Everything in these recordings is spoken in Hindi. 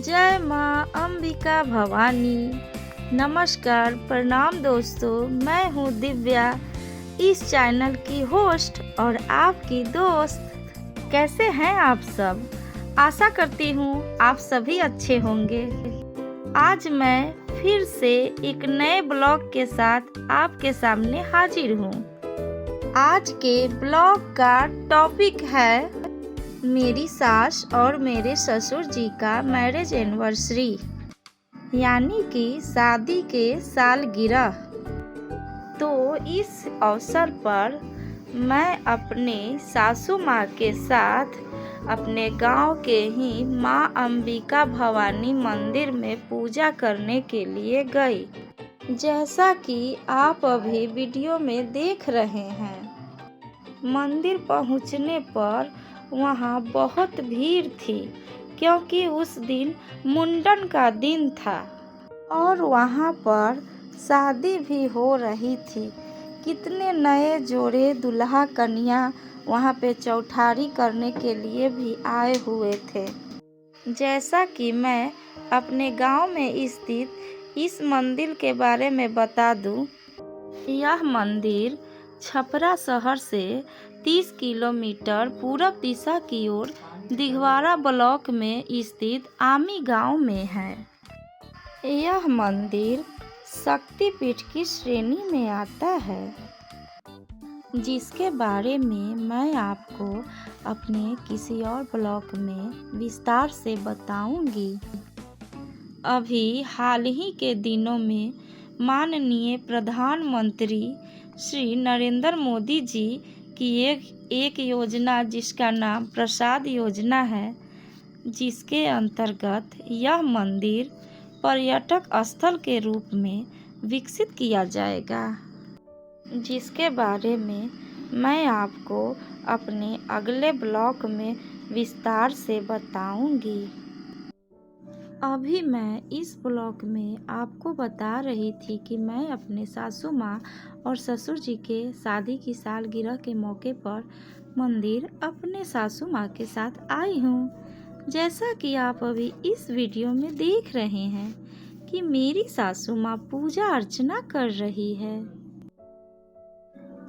जय माँ अंबिका भवानी। नमस्कार, प्रणाम दोस्तों, मैं हूँ दिव्या, इस चैनल की होस्ट और आपकी दोस्त। कैसे हैं आप सब? आशा करती हूँ आप सभी अच्छे होंगे। आज मैं फिर से एक नए ब्लॉग के साथ आपके सामने हाजिर हूँ। आज के ब्लॉग का टॉपिक है मेरी सास और मेरे ससुर जी का मैरिज एनिवर्सरी, यानी कि शादी के सालगिरह। तो इस अवसर पर मैं अपने सासू माँ के साथ अपने गांव के ही माँ अंबिका भवानी मंदिर में पूजा करने के लिए गई। जैसा कि आप अभी वीडियो में देख रहे हैं, मंदिर पहुंचने पर वहां बहुत भीड़ थी, क्योंकि उस दिन मुंडन का दिन था और वहां पर शादी भी हो रही थी। कितने नए जोड़े दुल्हा कन्या वहां पे चौठारी करने के लिए भी आए हुए थे। जैसा कि मैं अपने गांव में स्थित इस मंदिर के बारे में बता दूं, यह मंदिर छपरा शहर से 30 किलोमीटर पूरब दिशा की ओर दिघवारा ब्लॉक में स्थित आमी गांव में है। यह मंदिर शक्तिपीठ की श्रेणी में आता है, जिसके बारे में मैं आपको अपने किसी और ब्लॉग में विस्तार से बताऊंगी। अभी हाल ही के दिनों में माननीय प्रधानमंत्री श्री नरेंद्र मोदी जी की एक योजना, जिसका नाम प्रसाद योजना है, जिसके अंतर्गत यह मंदिर पर्यटक स्थल के रूप में विकसित किया जाएगा, जिसके बारे में मैं आपको अपने अगले ब्लॉग में विस्तार से बताऊंगी। अभी मैं इस ब्लॉग में आपको बता रही थी कि मैं अपने सासू माँ और ससुर जी के शादी की सालगिरह के मौके पर मंदिर अपने सासू माँ के साथ आई हूँ। जैसा कि आप अभी इस वीडियो में देख रहे हैं कि मेरी सासू माँ पूजा अर्चना कर रही है।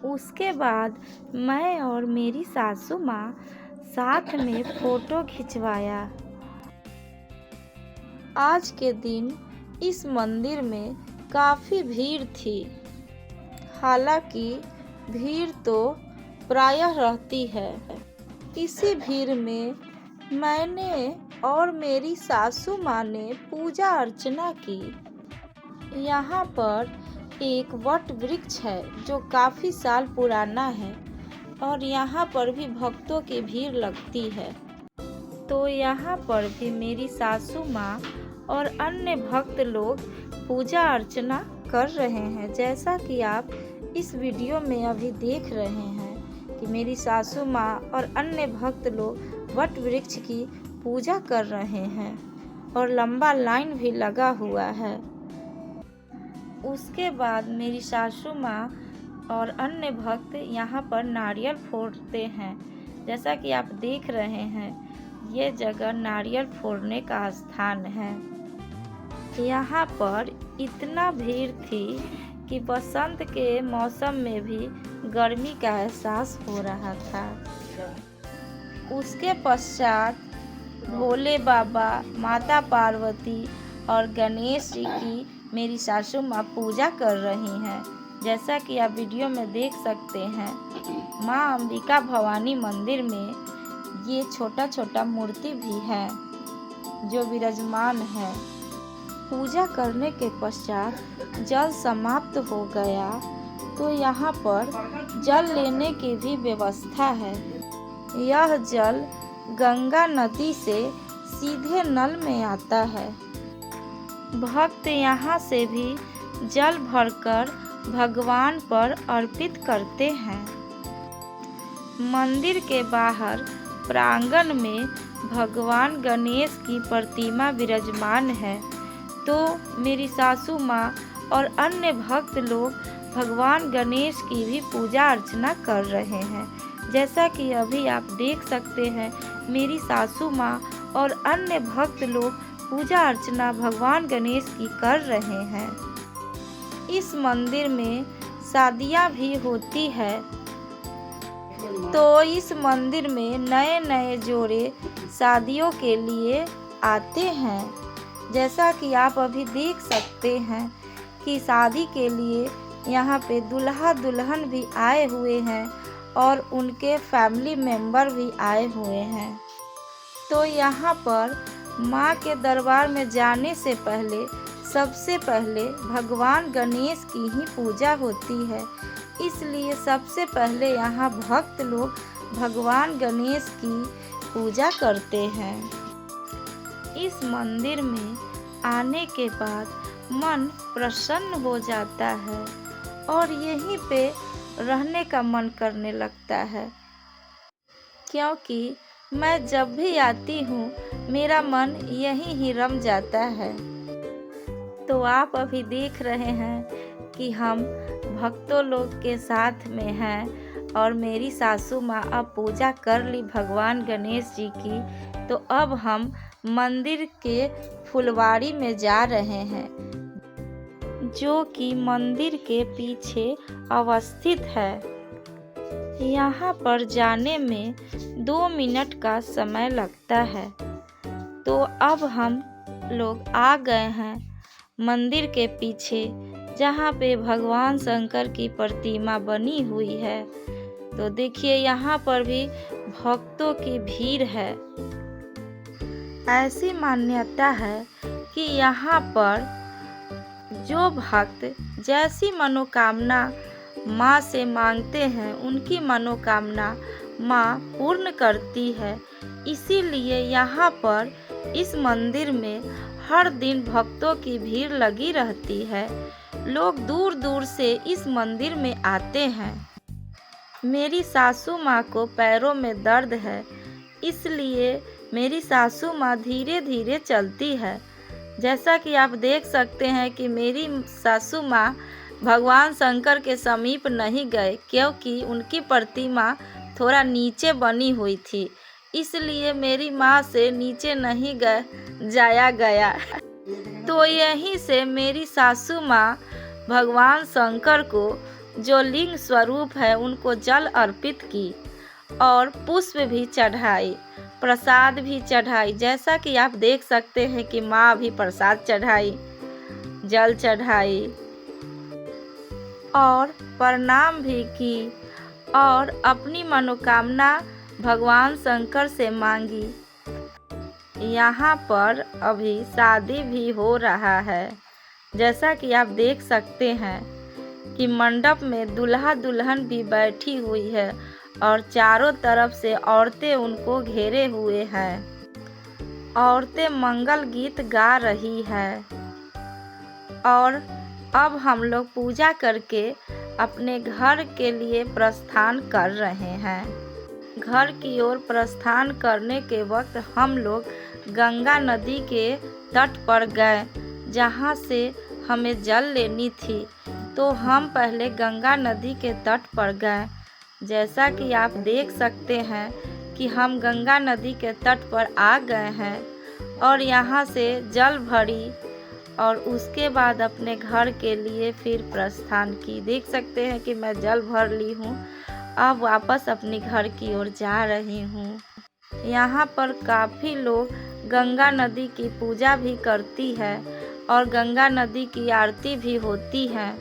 उसके बाद मैं और मेरी सासू माँ साथ में फोटो खिंचवाया। आज के दिन इस मंदिर में काफ़ी भीड़ थी। हालांकि भीड़ तो प्रायः रहती है। इसी भीड़ में मैंने और मेरी सासू माँ ने पूजा अर्चना की। यहाँ पर एक वट वृक्ष है जो काफ़ी साल पुराना है और यहाँ पर भी भक्तों की भीड़ लगती है। तो यहाँ पर भी मेरी सासू माँ और अन्य भक्त लोग पूजा अर्चना कर रहे हैं। जैसा कि आप इस वीडियो में अभी देख रहे हैं कि मेरी सासू माँ और अन्य भक्त लोग वट वृक्ष की पूजा कर रहे हैं और लंबा लाइन भी लगा हुआ है। उसके बाद मेरी सासू माँ और अन्य भक्त यहाँ पर नारियल फोड़ते हैं। जैसा कि आप देख रहे हैं, ये जगह नारियल फोड़ने का स्थान है। यहाँ पर इतना भीड़ थी कि बसंत के मौसम में भी गर्मी का एहसास हो रहा था। उसके पश्चात भोले बाबा, माता पार्वती और गणेश जी की मेरी सासू माँ पूजा कर रही हैं। जैसा कि आप वीडियो में देख सकते हैं, माँ अंबिका भवानी मंदिर में ये छोटा छोटा मूर्ति भी है जो विराजमान है। पूजा करने के पश्चात जल समाप्त हो गया तो यहाँ पर जल लेने की भी व्यवस्था है। यह जल गंगा नदी से सीधे नल में आता है। भक्त यहाँ से भी जल भरकर भगवान पर अर्पित करते हैं। मंदिर के बाहर प्रांगण में भगवान गणेश की प्रतिमा विराजमान है। तो मेरी सासू माँ और अन्य भक्त लोग भगवान गणेश की भी पूजा अर्चना कर रहे हैं। जैसा कि अभी आप देख सकते हैं, मेरी सासू माँ और अन्य भक्त लोग पूजा अर्चना भगवान गणेश की कर रहे हैं। इस मंदिर में शादियां भी होती है, तो इस मंदिर में नए नए जोड़े शादियों के लिए आते हैं। जैसा कि आप अभी देख सकते हैं कि शादी के लिए यहाँ पे दूल्हा दुल्हन भी आए हुए हैं और उनके फैमिली मेंबर भी आए हुए हैं। तो यहाँ पर माँ के दरबार में जाने से पहले सबसे पहले भगवान गणेश की ही पूजा होती है, इसलिए सबसे पहले यहाँ भक्त लोग भगवान गणेश की पूजा करते हैं। इस मंदिर में आने के बाद मन प्रसन्न हो जाता है और यहीं पे रहने का मन करने लगता है, क्योंकि मैं जब भी आती हूँ मेरा मन यहीं ही रम जाता है। तो आप अभी देख रहे हैं कि हम भक्तों लोग के साथ में हैं और मेरी सासू माँ अब पूजा कर ली भगवान गणेश जी की। तो अब हम मंदिर के फुलवाड़ी में जा रहे हैं, जो कि मंदिर के पीछे अवस्थित है। यहाँ पर जाने में 2 मिनट का समय लगता है। तो अब हम लोग आ गए हैं मंदिर के पीछे, जहाँ पे भगवान शंकर की प्रतिमा बनी हुई है। तो देखिए यहाँ पर भी भक्तों की भीड़ है। ऐसी मान्यता है कि यहाँ पर जो भक्त जैसी मनोकामना माँ से मांगते हैं उनकी मनोकामना माँ पूर्ण करती है। इसीलिए यहाँ पर इस मंदिर में हर दिन भक्तों की भीड़ लगी रहती है। लोग दूर दूर से इस मंदिर में आते हैं। मेरी सासू माँ को पैरों में दर्द है, इसलिए मेरी सासू माँ धीरे धीरे चलती है। जैसा कि आप देख सकते हैं कि मेरी सासू माँ भगवान शंकर के समीप नहीं गए, क्योंकि उनकी प्रतिमा थोड़ा नीचे बनी हुई थी, इसलिए मेरी माँ से नीचे नहीं जाया गया। तो यहीं से मेरी सासू माँ भगवान शंकर को जो लिंग स्वरूप है उनको जल अर्पित की और पुष्प भी चढ़ाई, प्रसाद भी चढ़ाई। जैसा कि आप देख सकते हैं कि माँ भी प्रसाद चढ़ाई, जल चढ़ाई और प्रणाम भी की और अपनी मनोकामना भगवान शंकर से मांगी। यहाँ पर अभी शादी भी हो रहा है। जैसा कि आप देख सकते हैं कि मंडप में दूल्हा दुल्हन भी बैठी हुई है और चारों तरफ से औरतें उनको घेरे हुए हैं। औरतें मंगल गीत गा रही है और अब हम लोग पूजा करके अपने घर के लिए प्रस्थान कर रहे हैं। घर की ओर प्रस्थान करने के वक्त हम लोग गंगा नदी के तट पर गए, जहाँ से हमें जल लेनी थी। तो हम पहले गंगा नदी के तट पर गए। जैसा कि आप देख सकते हैं कि हम गंगा नदी के तट पर आ गए हैं और यहाँ से जल भरी और उसके बाद अपने घर के लिए फिर प्रस्थान की। देख सकते हैं कि मैं जल भर ली हूँ, अब वापस अपने घर की ओर जा रही हूँ। यहाँ पर काफ़ी लोग गंगा नदी की पूजा भी करती है और गंगा नदी की आरती भी होती है।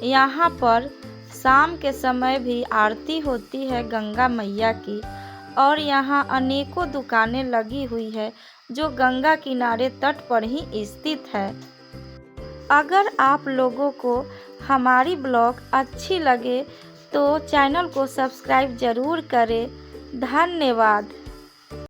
यहाँ पर शाम के समय भी आरती होती है गंगा मैया की और यहाँ अनेकों दुकानें लगी हुई है जो गंगा किनारे तट पर ही स्थित है। अगर आप लोगों को हमारी ब्लॉग अच्छी लगे तो चैनल को सब्सक्राइब ज़रूर करें। धन्यवाद।